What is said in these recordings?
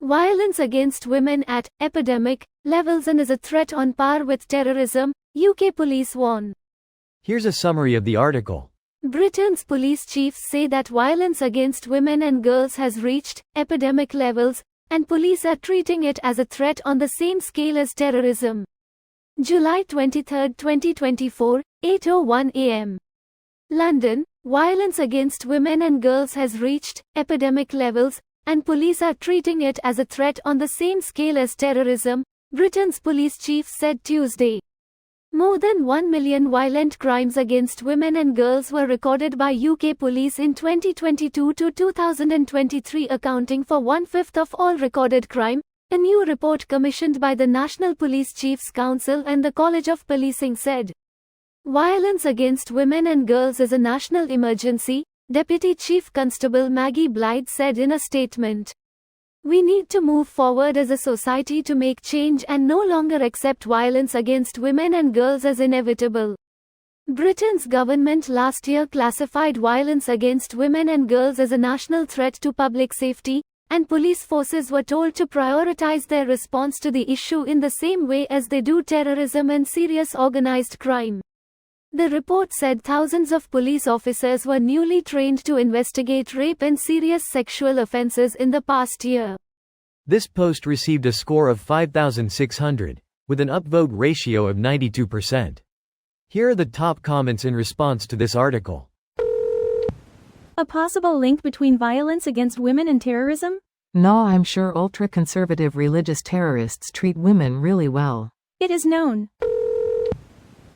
Violence against women at epidemic levels and is a threat on par with terrorism, UK police warn. Here's a summary of the article. Britain's police chiefs say that violence against women and girls has reached epidemic levels, and police are treating it as a threat on the same scale as terrorism. July 23, 2024, 8:01 am. London, violence against women and girls has reached epidemic levels, and police are treating it as a threat on the same scale as terrorism, Britain's police chief said Tuesday. More than 1 million violent crimes against women and girls were recorded by UK police in 2022 to 2023, accounting for 1/5 of all recorded crime, a new report commissioned by the National Police Chiefs Council and the College of Policing said. Violence against women and girls is a national emergency, Deputy Chief Constable Maggie Blythe said in a statement. We need to move forward as a society to make change and no longer accept violence against women and girls as inevitable. Britain's government last year classified violence against women and girls as a national threat to public safety, and police forces were told to prioritize their response to the issue in the same way as they do terrorism and serious organized crime. The report said thousands of police officers were newly trained to investigate rape and serious sexual offenses in the past year. This post received a score of 5,600, with an upvote ratio of 92%. Here are the top comments in response to this article. A possible link between violence against women and terrorism? No, I'm sure ultra-conservative religious terrorists treat women really well. It is known.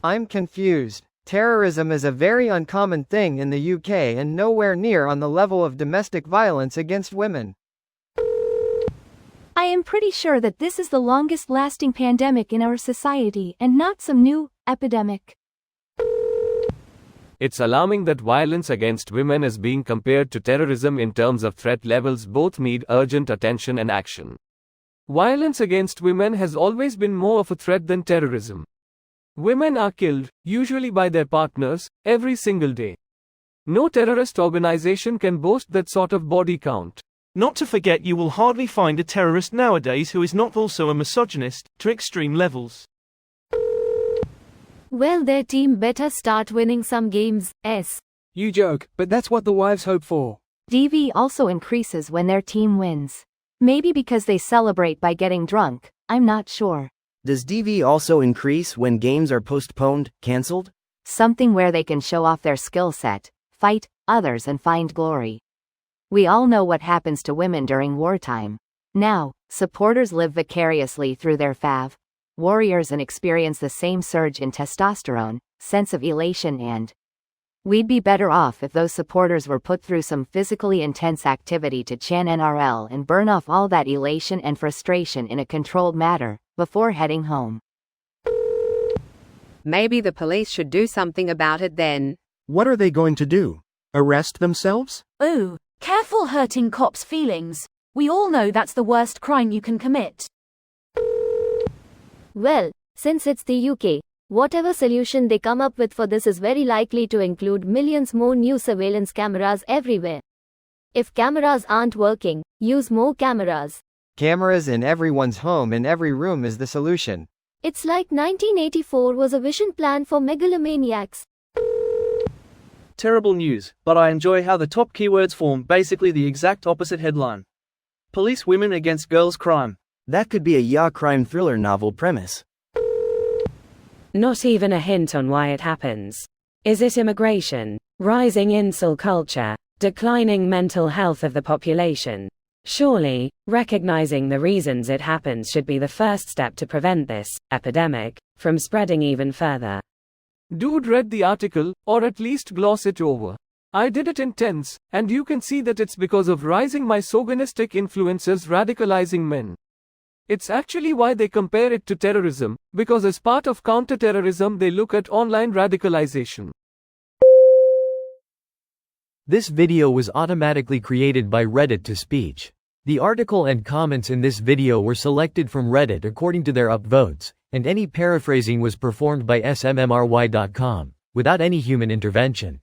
I'm confused. Terrorism is a very uncommon thing in the UK and nowhere near on the level of domestic violence against women. I am pretty sure that this is the longest lasting pandemic in our society and not some new epidemic. It's alarming that violence against women is being compared to terrorism in terms of threat levels. Both need urgent attention and action. Violence against women has always been more of a threat than terrorism. Women are killed, usually by their partners, every single day. No terrorist organization can boast that sort of body count. Not to forget, you will hardly find a terrorist nowadays who is not also a misogynist, to extreme levels. Well, their team better start winning some games. You joke, but that's what the wives hope for. DV also increases when their team wins. Maybe because they celebrate by getting drunk, I'm not sure. Does DV also increase when games are postponed, cancelled? Something where they can show off their skill set, fight others and find glory. We all know what happens to women during wartime. Now, supporters live vicariously through their fav warriors and experience the same surge in testosterone, sense of elation, and we'd be better off if those supporters were put through some physically intense activity to chan NRL and burn off all that elation and frustration in a controlled manner, before heading home. Maybe the police should do something about it then. What are they going to do? Arrest themselves? Ooh, careful hurting cops' feelings. We all know that's the worst crime you can commit. Well, since it's the UK, whatever solution they come up with for this is very likely to include millions more new surveillance cameras everywhere. If cameras aren't working, use more cameras. Cameras in everyone's home in every room is the solution. It's like 1984 was a vision plan for megalomaniacs. Terrible news, but I enjoy how the top keywords form basically the exact opposite headline. Police women against girls crime. That could be a yacht crime thriller novel premise. Not even a hint on why it happens. Is it immigration, rising incel culture, declining mental health of the population? Surely, recognizing the reasons it happens should be the first step to prevent this epidemic from spreading even further. Dude read the article, or at least gloss it over. I did it in tense, and you can see that it's because of rising misogynistic influences radicalizing men. It's actually why they compare it to terrorism, because as part of counter-terrorism they look at online radicalization. This video was automatically created by Reddit to speech. The article and comments in this video were selected from Reddit according to their upvotes, and any paraphrasing was performed by smmry.com, without any human intervention.